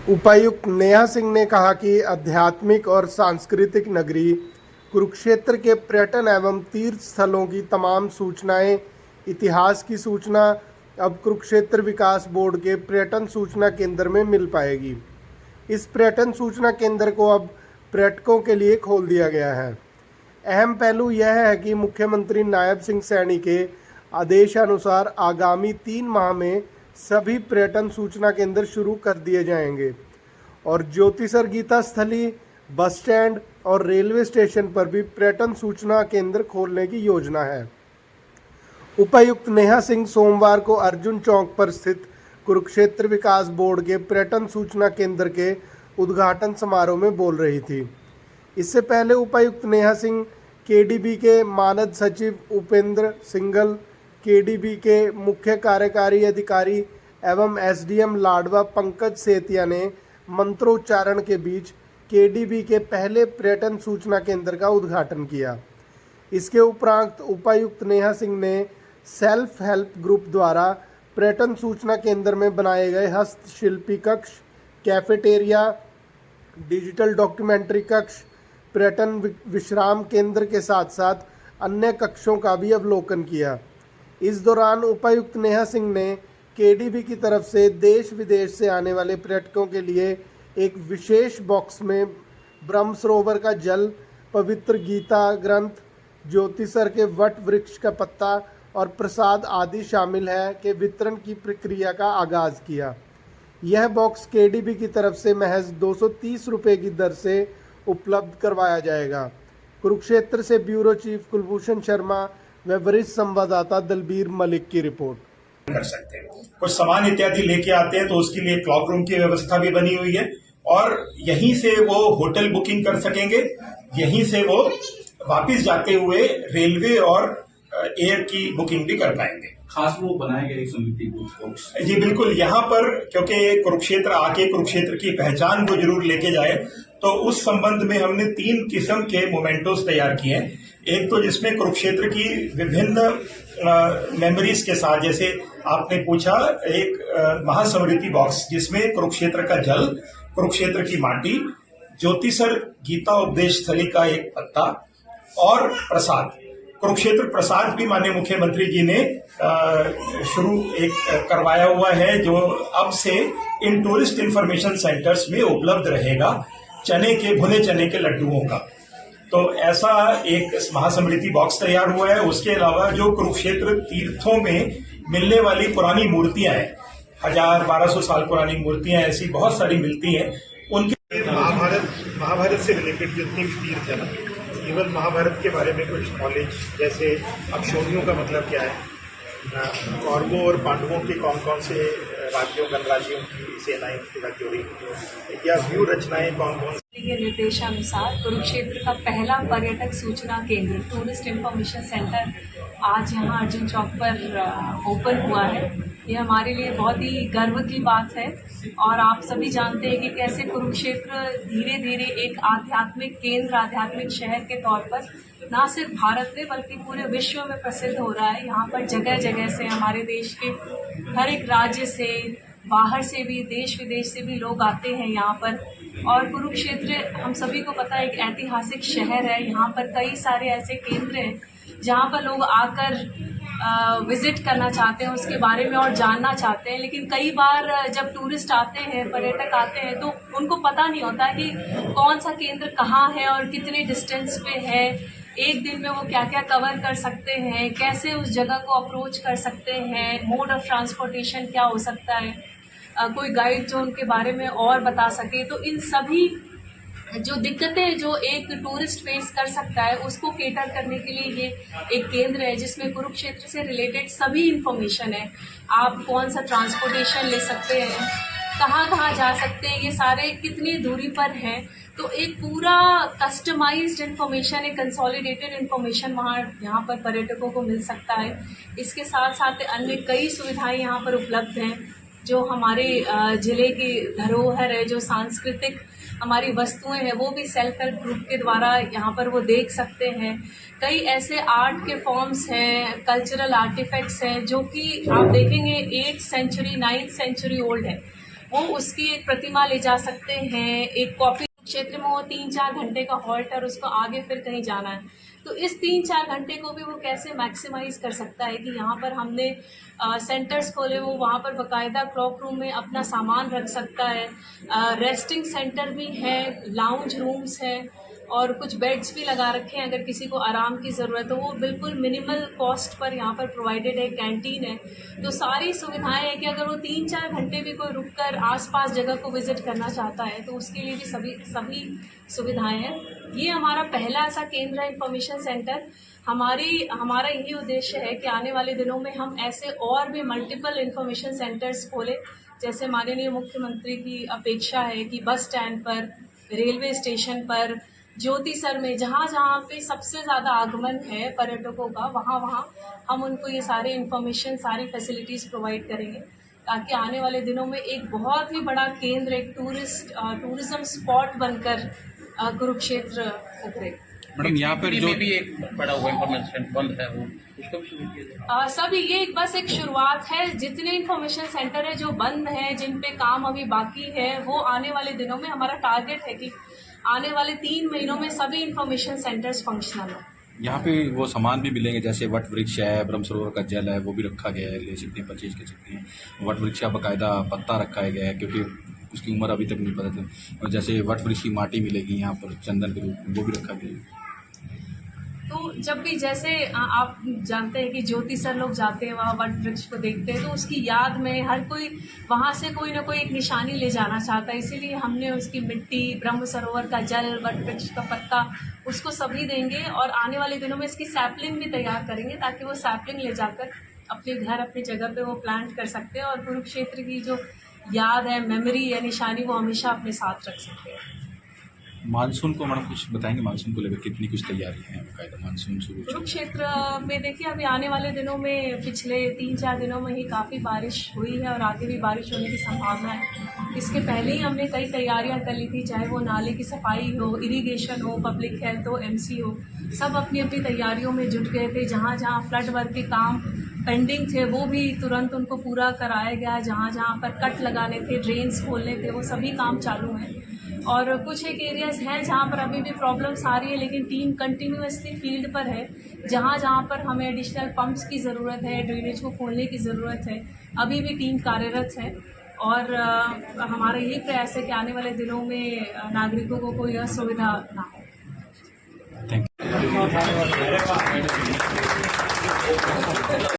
उपायुक्त नेहा सिंह ने कहा कि आध्यात्मिक और सांस्कृतिक नगरी कुरुक्षेत्र के पर्यटन एवं तीर्थ स्थलों की तमाम सूचनाएं, इतिहास की सूचना अब कुरुक्षेत्र विकास बोर्ड के पर्यटन सूचना केंद्र में मिल पाएगी। इस पर्यटन सूचना केंद्र को अब पर्यटकों के लिए खोल दिया गया है। अहम पहलू यह है कि मुख्यमंत्री नायब सिंह सैनी के आदेशानुसार आगामी 3 माह में सभी पर्यटन सूचना केंद्र शुरू कर दिए जाएंगे और ज्योतिसर गीता स्थली, बस स्टैंड और रेलवे स्टेशन पर भी पर्यटन सूचना केंद्र खोलने की योजना है। उपायुक्त नेहा सिंह सोमवार को अर्जुन चौक पर स्थित कुरुक्षेत्र विकास बोर्ड के पर्यटन सूचना केंद्र के उद्घाटन समारोह में बोल रही थी। इससे पहले उपायुक्त नेहा सिंह केडीबी के मानद सचिव उपेंद्र सिंघल, केडीबी के मुख्य कार्यकारी अधिकारी एवं एसडीएम लाडवा पंकज सेतिया ने मंत्रोच्चारण के बीच केडीबी के पहले पर्यटन सूचना केंद्र का उद्घाटन किया। इसके उपरांत उपायुक्त नेहा सिंह ने सेल्फ हेल्प ग्रुप द्वारा पर्यटन सूचना केंद्र में बनाए गए हस्तशिल्पी कक्ष, कैफेटेरिया, डिजिटल डॉक्यूमेंट्री कक्ष, पर्यटन विश्राम केंद्र के साथ साथ अन्य कक्षों का भी अवलोकन किया। इस दौरान उपायुक्त नेहा सिंह ने केडीबी की तरफ से देश विदेश से आने वाले पर्यटकों के लिए एक विशेष बॉक्स में ब्रह्म सरोवर का जल, पवित्र गीता ग्रंथ, ज्योतिसर के वट वृक्ष का पत्ता और प्रसाद आदि शामिल है के वितरण की प्रक्रिया का आगाज किया। यह बॉक्स केडीबी की तरफ से महज 230 रुपये की दर से उपलब्ध करवाया जाएगा। कुरुक्षेत्र से ब्यूरो चीफ कुलभूषण शर्मा व वरिष्ठ संवाददाता दलबीर मलिक की रिपोर्ट। कर सकते हैं, कुछ सामान इत्यादि लेके आते हैं तो उसके लिए क्लॉक रूम की व्यवस्था भी बनी हुई है और यहीं से वो होटल बुकिंग कर सकेंगे, यहीं से वो वापस जाते हुए रेलवे और एयर की बुकिंग भी कर पाएंगे। खास वो बनाए गए समिति बॉक्स जी बिल्कुल, यहाँ पर क्योंकि कुरुक्षेत्र आके कुरुक्षेत्र की पहचान वो जरूर लेके जाए, तो उस संबंध में हमने 3 किस्म के मोमेंटोस तैयार किए हैं। एक तो जिसमें कुरुक्षेत्र की विभिन्न मेमोरीज के साथ, जैसे आपने पूछा, एक महास्मृति बॉक्स जिसमें कुरुक्षेत्र का जल, कुरुक्षेत्र की माटी, ज्योतिसर गीता उपदेश स्थली का एक पत्ता और प्रसाद। कुरुक्षेत्र प्रसाद भी माननीय मुख्यमंत्री जी ने शुरू एक करवाया हुआ है, जो अब से इन टूरिस्ट इंफॉर्मेशन सेंटर्स में उपलब्ध रहेगा, चने के भुने चने के लड्डुओं का। तो ऐसा एक महास्मृति बॉक्स तैयार हुआ है। उसके अलावा जो कुरुक्षेत्र तीर्थों में मिलने वाली पुरानी मूर्तियां हैं, 1000-1200 साल पुरानी मूर्तियां ऐसी बहुत सारी मिलती हैं, उनके महाभारत से रिलेटेड जितनी भी तीर्थ है ना, इवन महाभारत के बारे में कुछ नॉलेज, जैसे अक्षोहियों का मतलब क्या है, कौरवों और पांडवों के कौन कौन से राज्यों गणराज्यों की सेनाएं जुड़ी, या व्यू रचनाएं कौन कौन के निर्देशानुसार कुरुक्षेत्र का पहला पर्यटक सूचना केंद्र टूरिस्ट इंफॉर्मेशन सेंटर आज यहाँ अर्जुन चौक पर ओपन हुआ है। ये हमारे लिए बहुत ही गर्व की बात है और आप सभी जानते हैं कि कैसे कुरुक्षेत्र धीरे धीरे एक आध्यात्मिक केंद्र, आध्यात्मिक शहर के तौर पर ना सिर्फ भारत में बल्कि पूरे विश्व में प्रसिद्ध हो रहा है। यहाँ पर जगह जगह से, हमारे देश के हर एक राज्य से, बाहर से भी, देश विदेश से भी लोग आते हैं यहाँ पर। और कुरुक्षेत्र हम सभी को पता है एक ऐतिहासिक शहर है। यहाँ पर कई सारे ऐसे केंद्र हैं जहाँ पर लोग आकर विजिट करना चाहते हैं, उसके बारे में और जानना चाहते हैं। लेकिन कई बार जब टूरिस्ट आते हैं, पर्यटक आते हैं, तो उनको पता नहीं होता कि कौन सा केंद्र कहाँ है और कितने डिस्टेंस पे है, एक दिन में वो क्या क्या कवर कर सकते हैं, कैसे उस जगह को अप्रोच कर सकते हैं, मोड ऑफ ट्रांसपोर्टेशन क्या हो सकता है, कोई गाइड जो उनके बारे में और बता सके। तो इन सभी जो दिक्कतें जो एक टूरिस्ट फेस कर सकता है, उसको केटर करने के लिए ये एक केंद्र है जिसमें कुरुक्षेत्र से रिलेटेड सभी इंफॉर्मेशन है। आप कौन सा ट्रांसपोर्टेशन ले सकते हैं, कहाँ जा सकते हैं, ये सारे कितनी दूरी पर हैं, तो एक पूरा कस्टमाइज्ड इन्फॉर्मेशन, एक कंसोलिडेटेड इन्फॉर्मेशन यहाँ पर पर्यटकों को मिल सकता है। इसके साथ साथ अन्य कई सुविधाएं यहाँ पर उपलब्ध हैं जो हमारे जिले की धरोहर है, जो सांस्कृतिक हमारी वस्तुएं हैं, वो भी सेल्फ हेल्प ग्रुप के द्वारा यहाँ पर वो देख सकते हैं। कई ऐसे आर्ट के फॉर्म्स हैं, कल्चरल आर्टिफैक्ट्स हैं जो कि आप देखेंगे 8th century 9th century old है। वो उसकी एक प्रतिमा ले जा सकते हैं। एक कॉफी क्षेत्र में वो 3-4 घंटे का हॉल्ट और उसको आगे फिर कहीं जाना है, तो इस 3-4 घंटे को भी वो कैसे मैक्सिमाइज कर सकता है कि यहाँ पर हमने सेंटर्स खोले, वो वहाँ पर बाकायदा क्लॉक रूम में अपना सामान रख सकता है। रेस्टिंग सेंटर भी है, लाउंज रूम्स है और कुछ बेड्स भी लगा रखे हैं अगर किसी को आराम की ज़रूरत हो। वो बिल्कुल मिनिमल कॉस्ट पर यहाँ पर प्रोवाइडेड है, कैंटीन है, तो सारी सुविधाएं हैं कि अगर वो 3-4 घंटे भी कोई रुककर आसपास जगह को विजिट करना चाहता है तो उसके लिए भी सभी सुविधाएं हैं। ये हमारा पहला ऐसा केंद्र है इंफॉर्मेशन सेंटर। हमारा यही उद्देश्य है कि आने वाले दिनों में हम ऐसे और भी मल्टीपल इंफॉर्मेशन सेंटर्स खोलें, जैसे माननीय मुख्यमंत्री की अपेक्षा है कि बस स्टैंड पर, रेलवे स्टेशन पर, ज्योतिसर में, जहाँ जहाँ पे सबसे ज़्यादा आगमन है पर्यटकों का, वहाँ वहाँ हम उनको ये सारे इन्फॉर्मेशन, सारी फैसिलिटीज़ प्रोवाइड करेंगे, ताकि आने वाले दिनों में एक बहुत ही बड़ा केंद्र, एक टूरिज्म स्पॉट बनकर कुरुक्षेत्र उभरे। मैडम यहाँ पर जो भी एक बड़ा हुआ इंफॉर्मेशन बंद है, वो उसको भी शुरू किया जाए। सभी ये बस एक शुरुआत है। जितने इंफॉर्मेशन सेंटर है जो बंद हैं, जिन पे काम अभी बाकी है, वो आने वाले दिनों में हमारा टारगेट है कि आने वाले 3 महीनों में सभी इंफॉर्मेशन सेंटर्स फंक्शनल हो। यहाँ पे वो सामान भी मिलेंगे, जैसे वट वृक्ष है, ब्रह्म सरोवर का जल है, वो भी रखा गया है, ले सकते हैं, परचेज कर सकते हैं। वट वृक्ष का बाकायदा पत्ता रखा गया है क्योंकि उसकी उम्र अभी तक नहीं पता थी, और जैसे वट वृक्ष की माटी मिलेगी यहाँ पर चंदन के रूप में, वो भी रखा गया है। तो जब भी जैसे आप जानते हैं कि ज्योतिसर लोग जाते हैं वहाँ वट वृक्ष को देखते हैं, तो उसकी याद में हर कोई वहाँ से कोई ना कोई एक निशानी ले जाना चाहता है, इसीलिए हमने उसकी मिट्टी, ब्रह्म सरोवर का जल, वट वृक्ष का पत्ता, उसको सभी देंगे और आने वाले दिनों में इसकी सैपलिंग भी तैयार करेंगे, ताकि वो सैपलिंग ले जाकर अपने घर, अपनी जगह पे वो प्लांट कर सकते हैं और कुरुक्षेत्र की जो याद है, मेमोरी है, निशानी, वो हमेशा अपने साथ रख सकते हैं। मानसून को मैडम कुछ बताएंगे, मानसून को लेकर कितनी कुछ तैयारी है बाकायदा मानसून शुरू? कुरुक्षेत्र में देखिए अभी आने वाले दिनों में, पिछले 3-4 दिनों में ही काफ़ी बारिश हुई है और आगे भी बारिश होने की संभावना है। इसके पहले ही हमने कई तैयारियां कर ली थी, चाहे वो नाले की सफाई हो, इरिगेशन हो, पब्लिक हेल्थ हो, एमसी हो, सब अपनी अपनी तैयारियों में जुट गए थे। जहाँ जहाँ फ्लड वर्क के काम पेंडिंग थे वो भी तुरंत उनको पूरा कराया गया। जहाँ जहाँ पर कट लगाने थे, ड्रेन्स खोलने थे, वो सभी काम चालू हैं। और कुछ एक एरियाज़ हैं जहाँ पर अभी भी प्रॉब्लम्स आ रही है, लेकिन टीम कंटिन्यूअसली फील्ड पर है। जहाँ जहाँ पर हमें एडिशनल पंप्स की ज़रूरत है, ड्रेनेज को खोलने की ज़रूरत है, अभी भी टीम कार्यरत है। और हमारा यही प्रयास है कि आने वाले दिनों में नागरिकों को कोई असुविधा ना हो। Thank you.